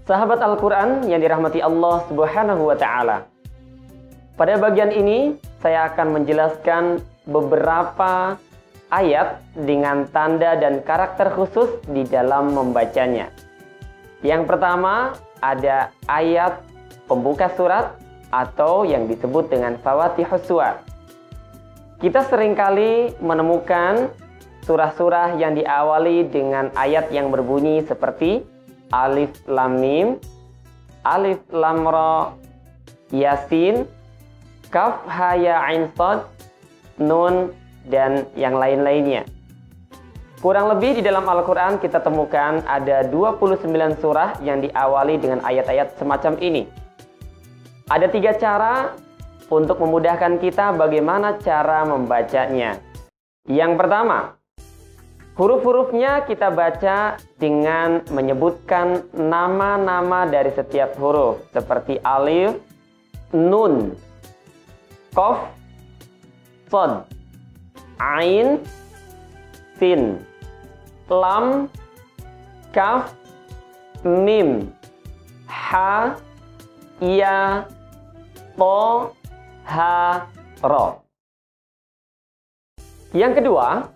Sahabat Al-Quran yang dirahmati Allah Subhanahu wa Ta'ala. Pada bagian ini, saya akan menjelaskan beberapa ayat dengan tanda dan karakter khusus di dalam membacanya. Yang pertama, ada ayat pembuka surat atau yang disebut dengan Fawatihus Suwar. Kita seringkali menemukan surah-surah yang diawali dengan ayat yang berbunyi seperti Alif Lam Mim, Alif Lam Ra, Yasin, Kaf Ha Ya Ain Shad, Nun, dan yang lain-lainnya. Kurang lebih di dalam Al-Quran kita temukan ada 29 surah yang diawali dengan ayat-ayat semacam ini. Ada 3 cara untuk memudahkan kita bagaimana cara membacanya. Yang pertama, huruf-hurufnya kita baca dengan menyebutkan nama-nama dari setiap huruf. Seperti alif, nun, qaf, shad, ain, sin, lam, kaf, mim, ha, ya, to, ha, ro. Yang kedua,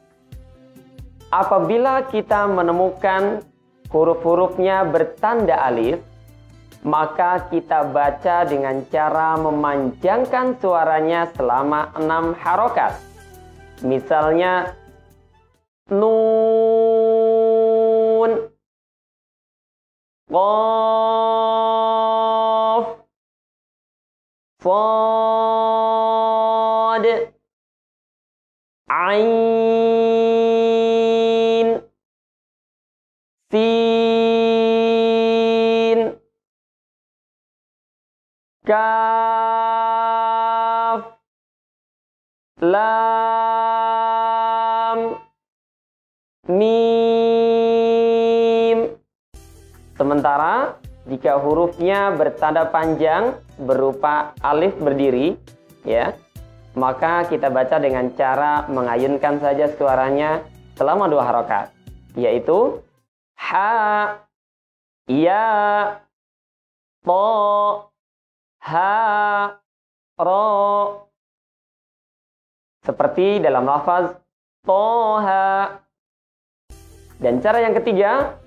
apabila kita menemukan huruf-hurufnya bertanda alif, maka kita baca dengan cara memanjangkan suaranya selama 6 harokat. Misalnya, nun, qaf, shad, ain, sin, kaf, lam, mim. Sementara jika hurufnya bertanda panjang berupa alif berdiri, ya, maka kita baca dengan cara mengayunkan saja suaranya selama 2 harokat, yaitu ha, ya, to, ha, ro. Seperti dalam lafaz toha. Dan cara yang ketiga,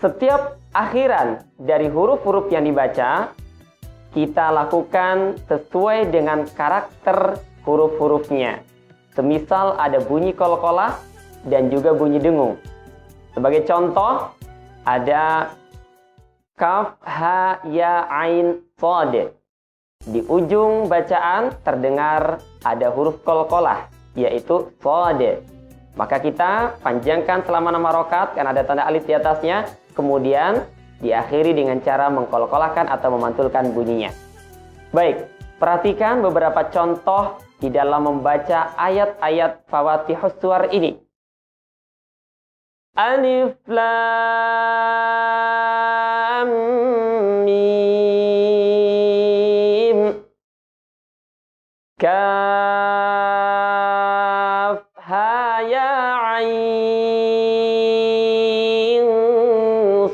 setiap akhiran dari huruf-huruf yang dibaca, kita lakukan sesuai dengan karakter huruf-hurufnya. Semisal ada bunyi qalqalah dan juga bunyi dengung. Sebagai contoh, ada kaf, ha, ya, ain, shad. Di ujung bacaan terdengar ada huruf qalqalah, yaitu shad. Maka kita panjangkan selama 6 harokat karena ada tanda alif di atasnya. Kemudian diakhiri dengan cara mengkolkolahkan atau memantulkan bunyinya. Baik, perhatikan beberapa contoh di dalam membaca ayat-ayat Fawatihus Suwar ini. Alif Lam Mim, Kaf Ha Ya Ain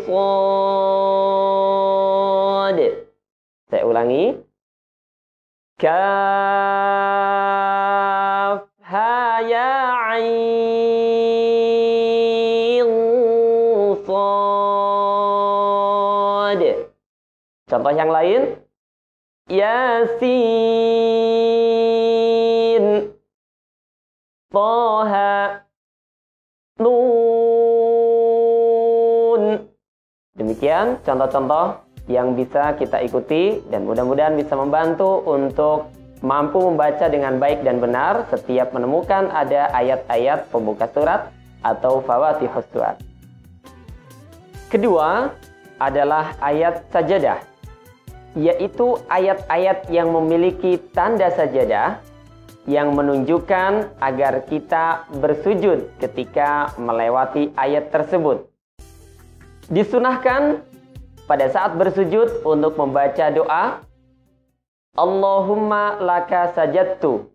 Shad. Saya ulangi. Kaf ha ya ain shad. Contoh yang lain. Yasin, Toha, Nun. Demikian contoh-contoh yang bisa kita ikuti dan mudah-mudahan bisa membantu untuk mampu membaca dengan baik dan benar setiap menemukan ada ayat-ayat pembuka surat atau Fawatihus Suwar. Kedua adalah ayat sajadah, yaitu ayat-ayat yang memiliki tanda sajadah yang menunjukkan agar kita bersujud ketika melewati ayat tersebut. Disunahkan pada saat bersujud untuk membaca doa Allahumma laka sajadtu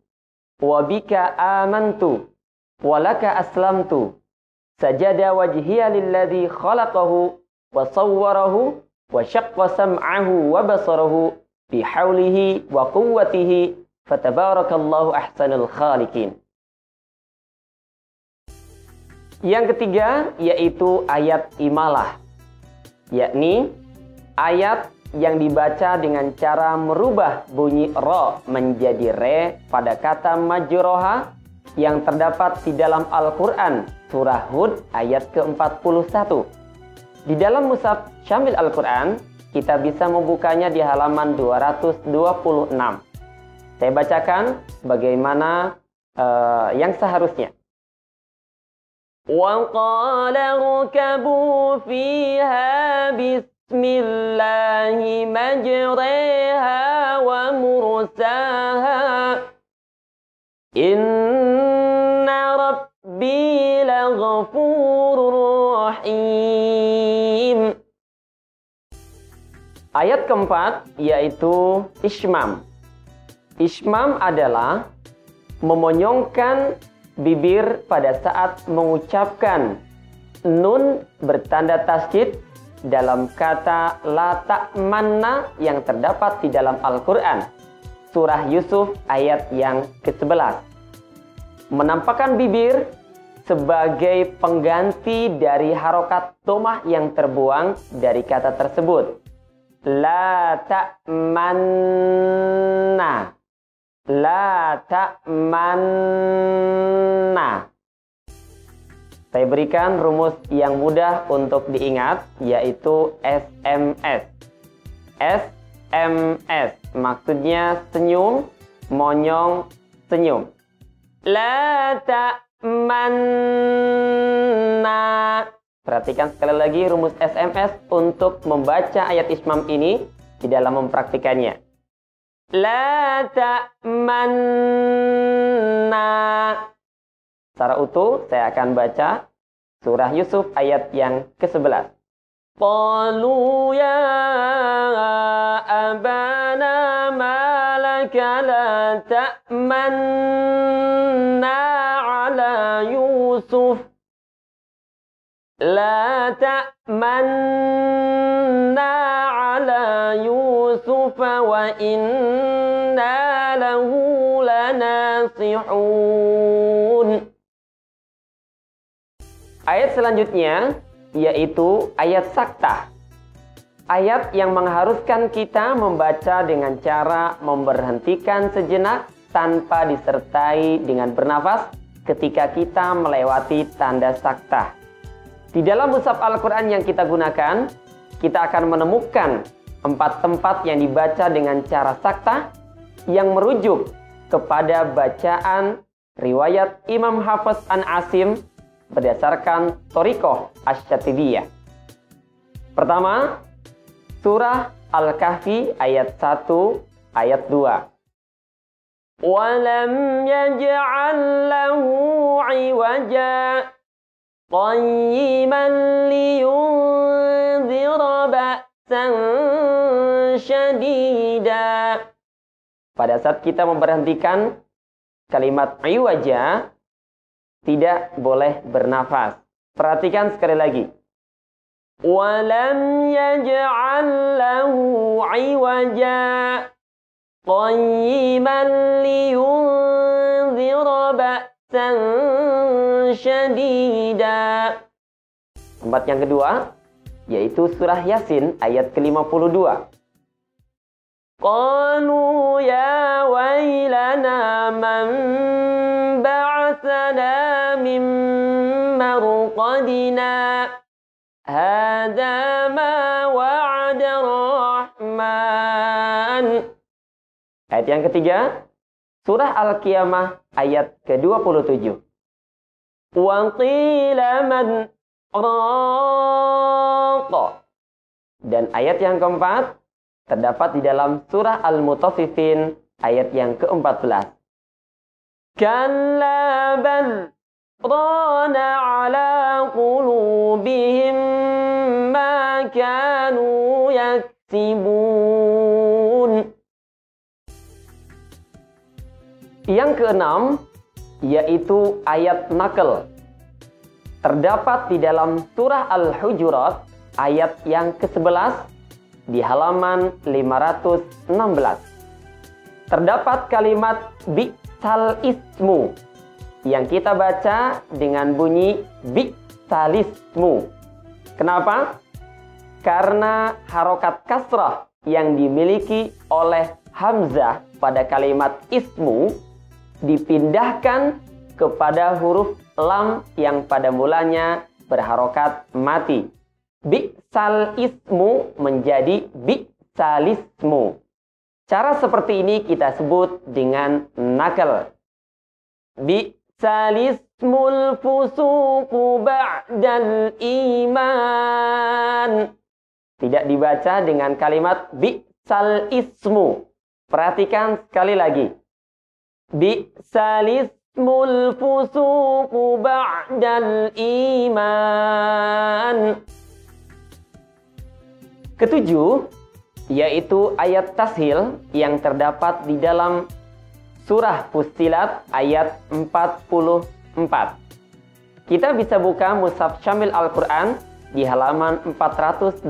wa bika amantu wa laka aslamtu sajada wajhiya lilladzi khalaqahu wa sawwarahu wa syaqqa sam'ahu wa basarahu bihaulihi wa quwwatihi fatabarakallahu ahsanul khaliqin. Yang ketiga yaitu ayat imalah, yakni ayat yang dibaca dengan cara merubah bunyi ro menjadi re pada kata majroha yang terdapat di dalam Al-Quran surah Hud ayat ke-41. Di dalam mushaf Syamil Al-Quran kita bisa membukanya di halaman 226. Saya bacakan bagaimana yang seharusnya. Wa qala rukabu fiha bismillahi majriha wa mursaha inna rabbi laghafurur rahim. Ayat keempat yaitu ismam. Ismam adalah memonyongkan bibir pada saat mengucapkan nun bertanda tasydid dalam kata la ta'manna yang terdapat di dalam Al-Quran surah Yusuf ayat yang ke-11. Menampakkan bibir sebagai pengganti dari harokat domah yang terbuang dari kata tersebut. La ta'manna. La ta'manna. Saya berikan rumus yang mudah untuk diingat, yaitu SMS. SMS maksudnya senyum, monyong, senyum. La ta'manna. Perhatikan sekali lagi rumus SMS untuk membaca ayat ismam ini di dalam mempraktikannya. La ta'manna. Secara utuh saya akan baca surah Yusuf ayat yang ke-11. Qalu ya abana malaka la ta'manna ala Yusuf. La ta'manna ala Yusuf wa inna lahu lanasihun. Ayat selanjutnya yaitu ayat saktah. Ayat yang mengharuskan kita membaca dengan cara memberhentikan sejenak tanpa disertai dengan bernafas ketika kita melewati tanda saktah. Di dalam mushaf Al-Quran yang kita gunakan, kita akan menemukan 4 tempat yang dibaca dengan cara saktah yang merujuk kepada bacaan riwayat Imam Hafiz an Asim berdasarkan Thoriqoh Asy-Syatibiyah. Pertama, surah Al-Kahfi ayat 1, ayat 2. وَلَمْ يَجْعَلْ لَهُ عِوَجًا قَيِّمًا لِيُنذِرَ بَأْسًا شَدِيدًا. Pada saat kita memberhentikan kalimat iwaja, tidak boleh bernafas. Perhatikan sekali lagi. وَلَمْ يَجْعَلْ لَهُ عِوَجًا قَيِّمًا لِيُنذِرَ بَأْسًا شَدِيدًا. Tempat yang kedua yaitu surah Yasin ayat ke-52. قَالُوا يَا وَيْلَنَا مَنْ بَعَثَنَا مِنْ مَرْقَدِنَا هَذَا مَا وَعَدَ الرَّحْمَنُ. Ayat yang ketiga, surah Al-Qiyamah ayat ke-27. وَقِيلَ مَنْ رَاقَ. Dan ayat yang keempat terdapat di dalam surah Al-Mutaffifin ayat yang ke-14. كَلَّا بَلْ رَانَ عَلَى قُلُوبِهِمْ مَا كَانُوا يَكْسِبُونَ. Yang keenam yaitu ayat nakal. Terdapat di dalam surah Al-Hujurat ayat yang ke-11 di halaman 516. Terdapat kalimat bi'sal ismu yang kita baca dengan bunyi bi'sal ismu. Kenapa? Karena harokat kasrah yang dimiliki oleh hamzah pada kalimat ismu dipindahkan kepada huruf lam yang pada mulanya berharokat mati. Bi'sal ismu menjadi bi'salismu. Cara seperti ini kita sebut dengan nakal. Bi'salismul fusuqu ba'dal iman. Tidak dibaca dengan kalimat bi'sal ismu. Perhatikan sekali lagi. Bi'salismul fusuqu ba'dal iman. Ketujuh, yaitu ayat tashil yang terdapat di dalam surah Fussilat ayat 44. Kita bisa buka Mushaf Syamil Al-Quran di halaman 481.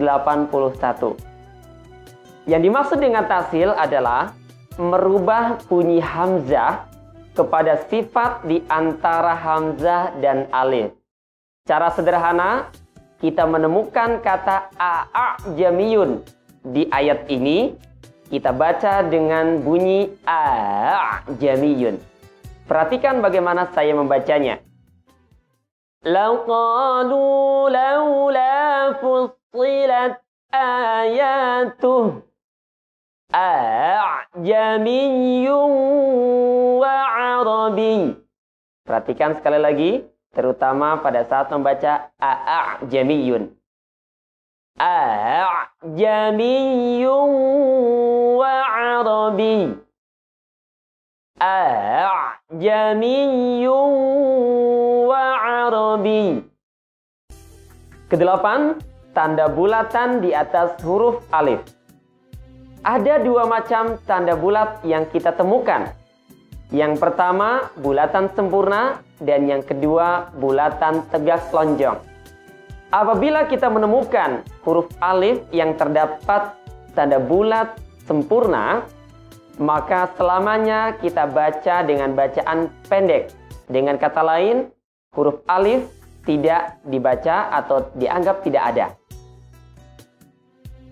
Yang dimaksud dengan tashil adalah merubah bunyi hamzah kepada sifat di antara hamzah dan alif. Cara sederhana, kita menemukan kata a'jamiyun di ayat ini, kita baca dengan bunyi a'jamiyun. Perhatikan bagaimana saya membacanya. Law qalu laula fussilat ayatuh a'jamiyyun wa 'arabi. Perhatikan sekali lagi, terutama pada saat membaca a'jamiyun. A'jamiyyun wa 'arabi. A'jamiyyun wa 'arabi. Kedelapan, tanda bulatan di atas huruf alif. Ada dua macam tanda bulat yang kita temukan. Yang pertama, bulatan sempurna, dan yang kedua, bulatan tegak lonjong. Apabila kita menemukan huruf alif yang terdapat tanda bulat sempurna, maka selamanya kita baca dengan bacaan pendek. Dengan kata lain, huruf alif tidak dibaca atau dianggap tidak ada.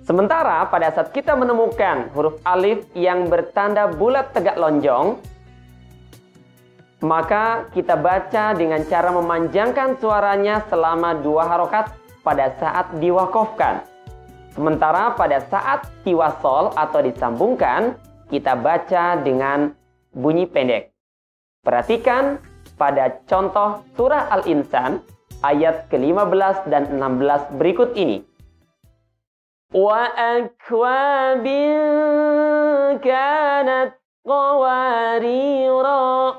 Sementara pada saat kita menemukan huruf alif yang bertanda bulat tegak lonjong, maka kita baca dengan cara memanjangkan suaranya selama 2 harokat pada saat diwakofkan. Sementara pada saat tiwasol atau disambungkan, kita baca dengan bunyi pendek. Perhatikan pada contoh surah Al-Insan ayat ke-15 dan 16 berikut ini. Wa akwabin kanat qawarira.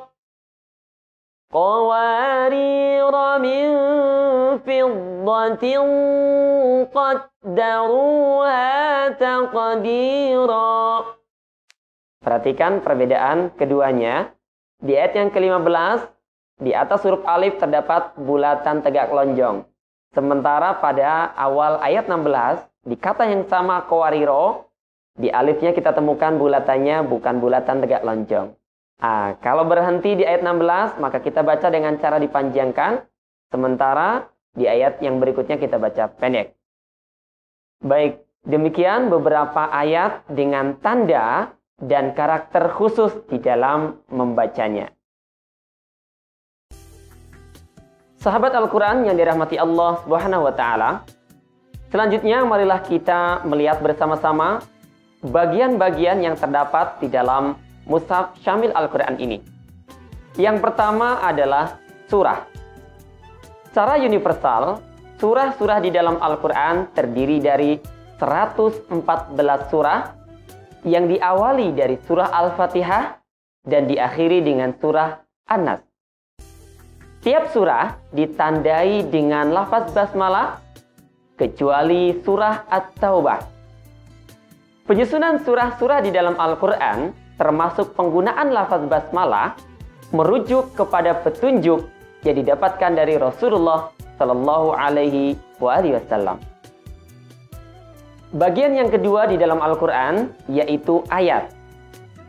Qawarira min fiddatin qaddaruha taqdira. Perhatikan perbedaan keduanya. Di ayat yang ke-15, di atas huruf alif terdapat bulatan tegak lonjong. Sementara pada awal ayat 16, di kata yang sama qawariro, di alifnya kita temukan bulatannya bukan bulatan tegak lonjong. Kalau berhenti di ayat 16, maka kita baca dengan cara dipanjangkan. Sementara di ayat yang berikutnya kita baca pendek. Baik, demikian beberapa ayat dengan tanda dan karakter khusus di dalam membacanya. Sahabat Al-Quran yang dirahmati Allah Subhanahu wa Ta'ala, selanjutnya marilah kita melihat bersama-sama bagian-bagian yang terdapat di dalam Mushaf Syamil Al-Quran ini. Yang pertama adalah surah. Secara universal, surah-surah di dalam Al-Quran terdiri dari 114 surah yang diawali dari surah Al-Fatihah dan diakhiri dengan surah An-Nas. Tiap surah ditandai dengan lafaz basmalah kecuali surah At-Taubah. Penyusunan surah-surah di dalam Al-Quran termasuk penggunaan lafaz basmalah merujuk kepada petunjuk yang didapatkan dari Rasulullah Shallallahu Alaihi Wasallam. Bagian yang kedua di dalam Al-Quran yaitu ayat.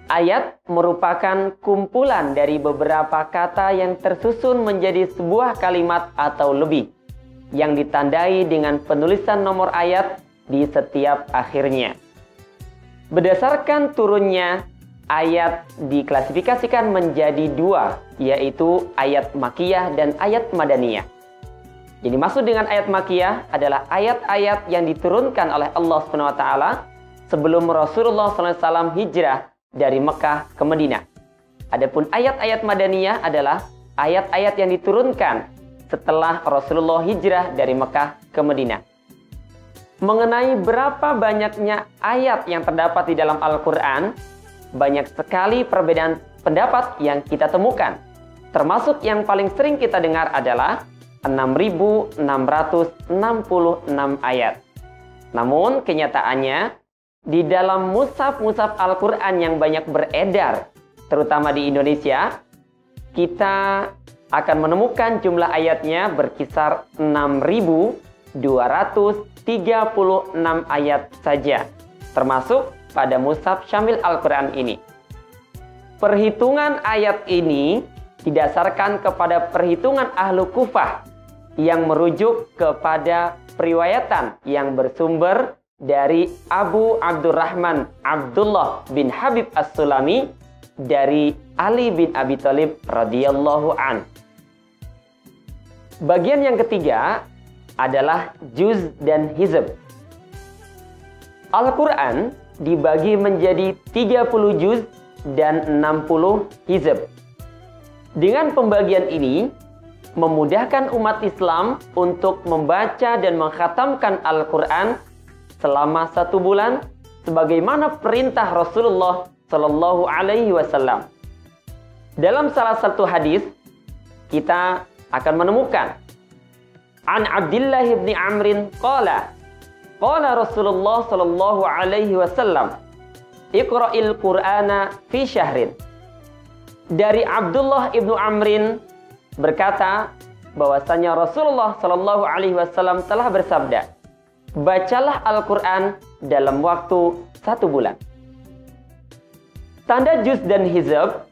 Ayat merupakan kumpulan dari beberapa kata yang tersusun menjadi sebuah kalimat atau lebih, yang ditandai dengan penulisan nomor ayat di setiap akhirnya. Berdasarkan turunnya, ayat diklasifikasikan menjadi dua, yaitu ayat Makkiyah dan ayat Madaniyah. Jadi maksud dengan ayat Makkiyah adalah ayat-ayat yang diturunkan oleh Allah SWT sebelum Rasulullah SAW hijrah dari Mekah ke Madinah. Adapun ayat-ayat Madaniyah adalah ayat-ayat yang diturunkan setelah Rasulullah hijrah dari Mekah ke Madinah. Mengenai berapa banyaknya ayat yang terdapat di dalam Al-Quran, banyak sekali perbedaan pendapat yang kita temukan. Termasuk yang paling sering kita dengar adalah 6.666 ayat. Namun kenyataannya, di dalam mushaf-mushaf Al-Quran yang banyak beredar, terutama di Indonesia, kita akan menemukan jumlah ayatnya berkisar 6.236 ayat saja, termasuk pada mushaf Syamil Al-Quran ini. Perhitungan ayat ini didasarkan kepada perhitungan Ahlu Kufah yang merujuk kepada periwayatan yang bersumber dari Abu Abdurrahman Abdullah bin Habib As-Sulami dari Ali bin Abi Thalib radhiyallahu an. Bagian yang ketiga adalah juz dan hizb. Al-Quran dibagi menjadi 30 juz dan 60 hizb. Dengan pembagian ini, memudahkan umat Islam untuk membaca dan mengkhatamkan Al-Quran selama 1 bulan, sebagaimana perintah Rasulullah Shallallahu Alaihi Wasallam. Dalam salah satu hadis, kita akan menemukan An Abdullah bin Amrin qala Rasulullah Shallallahu Alaihi Wasallam, Iqra'il Qur'ana fi syahrin. Dari Abdullah ibnu Amrin berkata bahwasanya Rasulullah Shallallahu Alaihi Wasallam telah bersabda, bacalah Al-Quran dalam waktu 1 bulan. Tanda juz dan hizb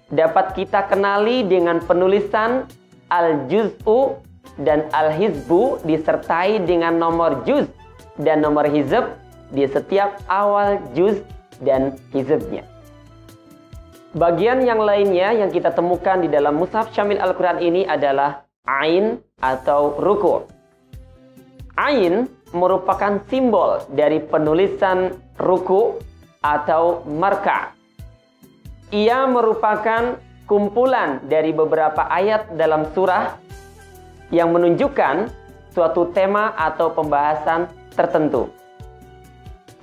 dapat kita kenali dengan penulisan al-juz'u dan al-hizbu disertai dengan nomor juz dan nomor hizb di setiap awal juz dan hizbnya. Bagian yang lainnya yang kita temukan di dalam mushaf Syamil Al-Quran ini adalah ain atau ruku'. Ain merupakan simbol dari penulisan ruku atau marka. Ia merupakan kumpulan dari beberapa ayat dalam surah yang menunjukkan suatu tema atau pembahasan tertentu.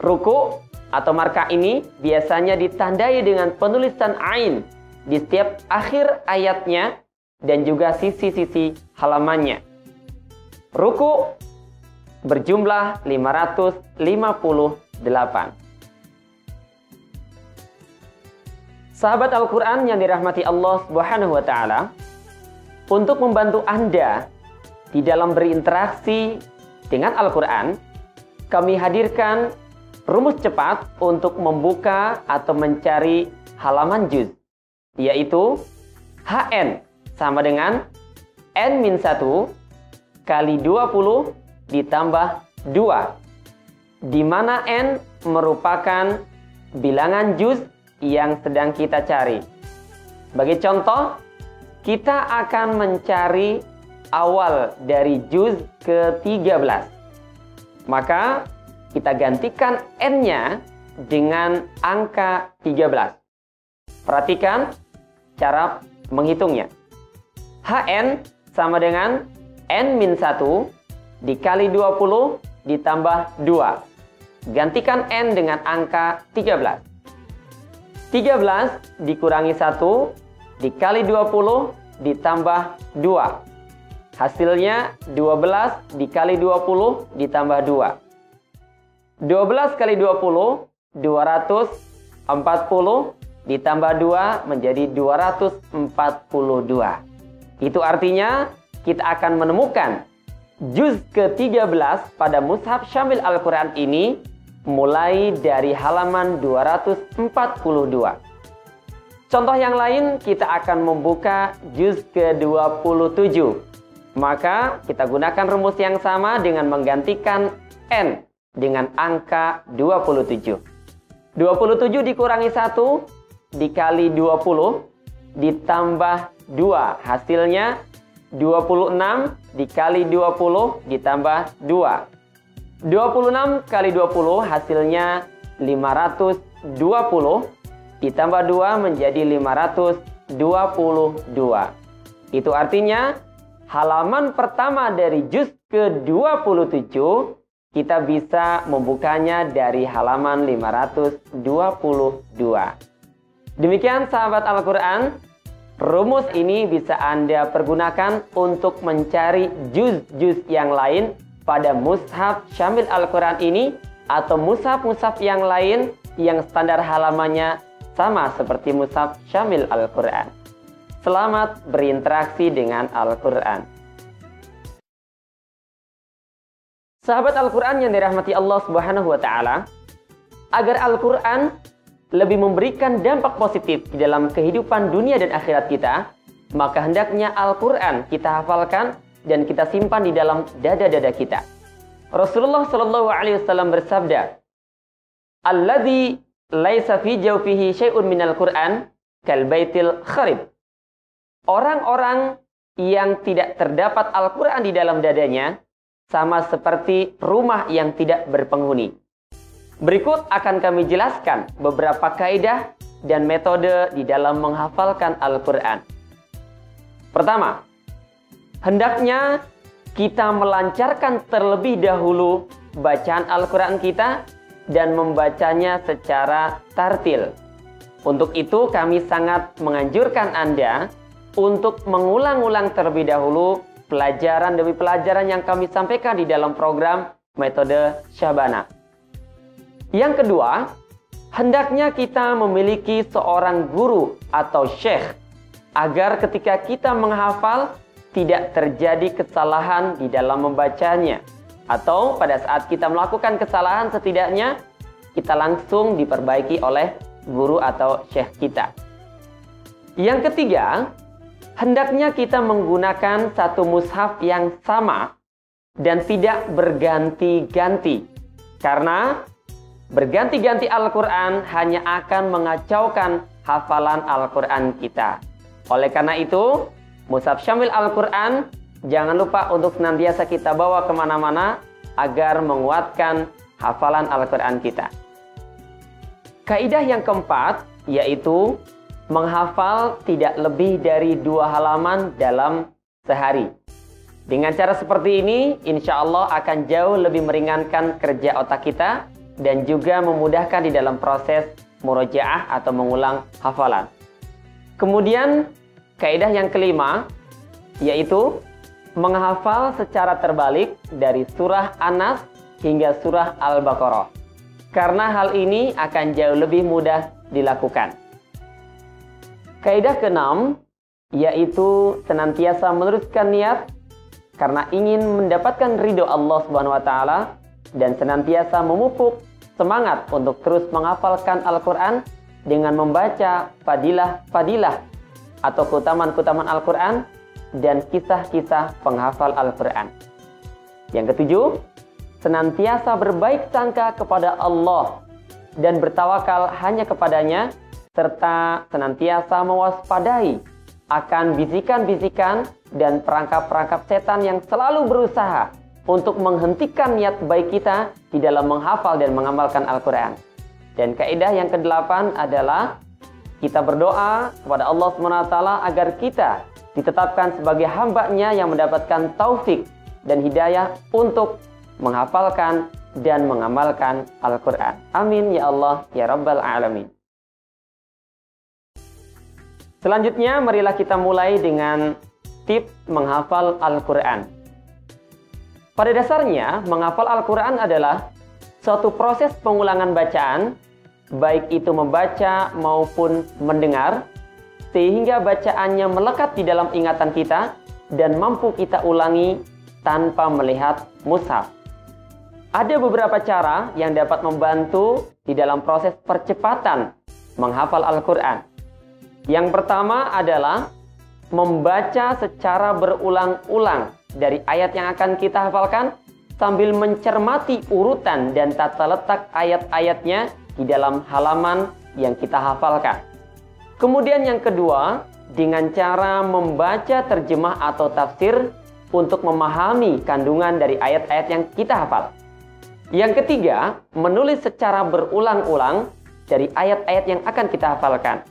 Ruku atau marka ini biasanya ditandai dengan penulisan ain di setiap akhir ayatnya dan juga sisi-sisi halamannya. Ruku berjumlah 558. Sahabat Al-Quran yang dirahmati Allah Subhanahu wa Ta'ala, untuk membantu Anda di dalam berinteraksi dengan Al-Quran, kami hadirkan rumus cepat untuk membuka atau mencari halaman juz, yaitu HN sama dengan N-1 kali 20 ditambah 2, di mana N merupakan bilangan juz yang sedang kita cari. Sebagai contoh, kita akan mencari awal dari juz ke-13. Maka kita gantikan N-nya dengan angka 13. Perhatikan cara menghitungnya. HN sama dengan N-1 dikali 20 ditambah 2. Gantikan N dengan angka 13. 13 dikurangi 1 dikali 20 ditambah 2. Hasilnya 12 dikali 20 ditambah 2. 12 kali 20, 240 ditambah 2 menjadi 242. Itu artinya kita akan menemukan juz ke-13 pada mushaf Syamil Al-Quran ini mulai dari halaman 242. Contoh yang lain, kita akan membuka juz ke-27. Maka kita gunakan rumus yang sama dengan menggantikan N dengan angka 27. 27 dikurangi 1 dikali 20 ditambah 2. Hasilnya 26 dikali 20 ditambah 2. 26 kali 20 hasilnya 520. Ditambah 2 menjadi 522. Itu artinya halaman pertama dari juz ke-27 kita bisa membukanya dari halaman 522. Demikian sahabat Al-Quran, rumus ini bisa Anda pergunakan untuk mencari juz-juz yang lain pada mushaf Syamil Al-Quran ini atau mushaf-mushaf yang lain yang standar halamannya sama seperti mushaf Syamil Al-Quran. Selamat berinteraksi dengan Al-Quran. Sahabat Al-Quran yang dirahmati Allah Subhanahu wa Ta'ala, agar Al-Quran lebih memberikan dampak positif di dalam kehidupan dunia dan akhirat kita, maka hendaknya Al-Quran kita hafalkan dan kita simpan di dalam dada-dada kita. Rasulullah Shallallahu Alaihi Wasallam bersabda, "Alladzi laisa fi jawfihi syai'un minal Qur'an kal baitil kharib." Orang-orang yang tidak terdapat Al-Quran di dalam dadanya sama seperti rumah yang tidak berpenghuni. Berikut akan kami jelaskan beberapa kaidah dan metode di dalam menghafalkan Al-Quran. Pertama, hendaknya kita melancarkan terlebih dahulu bacaan Al-Quran kita dan membacanya secara tartil. Untuk itu kami sangat menganjurkan Anda untuk mengulang-ulang terlebih dahulu pelajaran demi pelajaran yang kami sampaikan di dalam program Metode Syabana. Yang kedua, hendaknya kita memiliki seorang guru atau syekh agar ketika kita menghafal tidak terjadi kesalahan di dalam membacanya. Atau pada saat kita melakukan kesalahan setidaknya kita langsung diperbaiki oleh guru atau syekh kita. Yang ketiga, hendaknya kita menggunakan satu mushaf yang sama dan tidak berganti-ganti. Karena berganti-ganti Al-Quran hanya akan mengacaukan hafalan Al-Quran kita. Oleh karena itu, mushaf Syamil Al-Quran jangan lupa untuk senantiasa kita bawa kemana-mana agar menguatkan hafalan Al-Quran kita. Kaidah yang keempat yaitu menghafal tidak lebih dari 2 halaman dalam sehari. Dengan cara seperti ini, insya Allah akan jauh lebih meringankan kerja otak kita dan juga memudahkan di dalam proses murojaah atau mengulang hafalan. Kemudian, kaidah yang kelima yaitu menghafal secara terbalik dari surah An-Nas hingga surah Al-Baqarah. Karena hal ini akan jauh lebih mudah dilakukan. Kaidah ke-6 yaitu senantiasa meneruskan niat karena ingin mendapatkan ridho Allah Subhanahu wa Ta'ala dan senantiasa memupuk semangat untuk terus menghafalkan Al-Quran dengan membaca fadilah-fadilah atau keutamaan-keutamaan Al-Quran dan kisah-kisah penghafal Al-Quran. Yang ketujuh, senantiasa berbaik sangka kepada Allah dan bertawakal hanya kepadanya, serta senantiasa mewaspadai akan bisikan-bisikan dan perangkap-perangkap setan yang selalu berusaha untuk menghentikan niat baik kita di dalam menghafal dan mengamalkan Al-Quran. Dan kaidah yang ke-8 adalah kita berdoa kepada Allah SWT agar kita ditetapkan sebagai hamba-Nya yang mendapatkan taufik dan hidayah untuk menghafalkan dan mengamalkan Al-Quran. Amin ya Allah ya Rabbal Alamin. Selanjutnya marilah kita mulai dengan tips menghafal Al-Quran. Pada dasarnya menghafal Al-Quran adalah suatu proses pengulangan bacaan, baik itu membaca maupun mendengar, sehingga bacaannya melekat di dalam ingatan kita dan mampu kita ulangi tanpa melihat mushaf. Ada beberapa cara yang dapat membantu di dalam proses percepatan menghafal Al-Quran. Yang pertama adalah membaca secara berulang-ulang dari ayat yang akan kita hafalkan sambil mencermati urutan dan tata letak ayat-ayatnya di dalam halaman yang kita hafalkan. Kemudian yang kedua, dengan cara membaca terjemah atau tafsir untuk memahami kandungan dari ayat-ayat yang kita hafal. Yang ketiga, menulis secara berulang-ulang dari ayat-ayat yang akan kita hafalkan.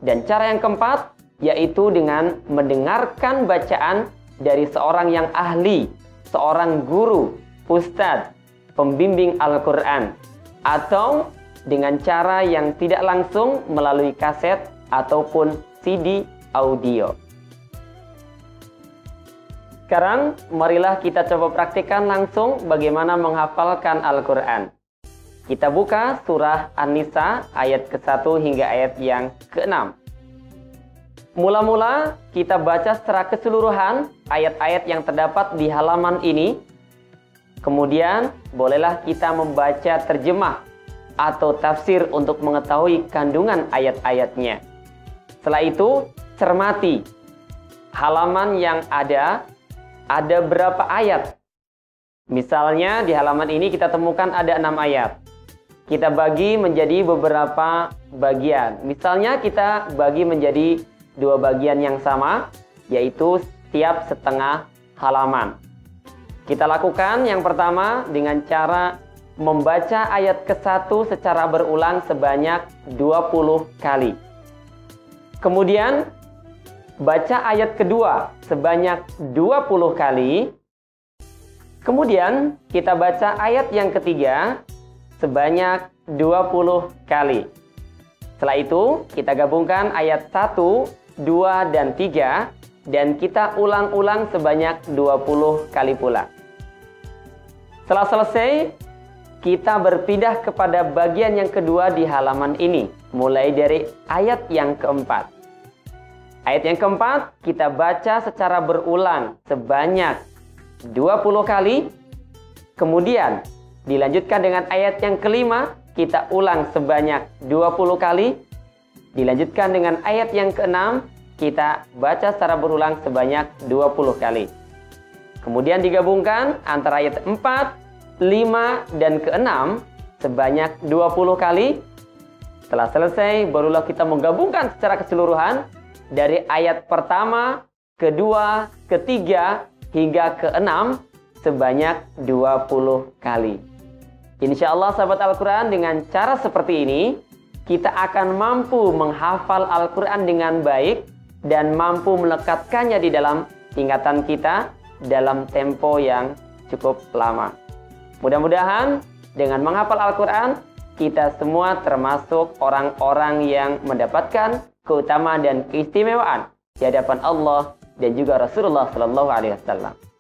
Dan cara yang keempat, yaitu dengan mendengarkan bacaan dari seorang yang ahli, seorang guru, ustadz, pembimbing Al-Quran, atau dengan cara yang tidak langsung melalui kaset ataupun CD audio. Sekarang, marilah kita coba praktikkan langsung bagaimana menghafalkan Al-Quran. Kita buka surah An-Nisa ayat ke-1 hingga ayat yang ke-6. Mula-mula kita baca secara keseluruhan ayat-ayat yang terdapat di halaman ini. Kemudian, bolehlah kita membaca terjemah atau tafsir untuk mengetahui kandungan ayat-ayatnya. Setelah itu, cermati halaman yang ada berapa ayat. Misalnya di halaman ini kita temukan ada 6 ayat. Kita bagi menjadi beberapa bagian. Misalnya kita bagi menjadi 2 bagian yang sama, yaitu setiap setengah halaman. Kita lakukan yang pertama dengan cara membaca ayat ke-1 secara berulang sebanyak 20 kali. Kemudian baca ayat kedua sebanyak 20 kali. Kemudian kita baca ayat yang ketiga sebanyak 20 kali. Setelah itu kita gabungkan ayat 1, 2, dan 3 dan kita ulang-ulang sebanyak 20 kali pula. Setelah selesai, kita berpindah kepada bagian yang kedua di halaman ini, mulai dari ayat yang keempat. Ayat yang keempat kita baca secara berulang sebanyak 20 kali. Kemudian dilanjutkan dengan ayat yang kelima, kita ulang sebanyak 20 kali. Dilanjutkan dengan ayat yang keenam, kita baca secara berulang sebanyak 20 kali. Kemudian digabungkan antara ayat 4, 5, dan ke-6 sebanyak 20 kali. Setelah selesai, barulah kita menggabungkan secara keseluruhan dari ayat pertama, kedua, ketiga, hingga ke-6 sebanyak 20 kali. Insya Allah sahabat Al-Quran, dengan cara seperti ini, kita akan mampu menghafal Al-Quran dengan baik dan mampu melekatkannya di dalam ingatan kita dalam tempo yang cukup lama. Mudah-mudahan dengan menghafal Al-Quran, kita semua termasuk orang-orang yang mendapatkan keutamaan dan keistimewaan di hadapan Allah dan juga Rasulullah SAW.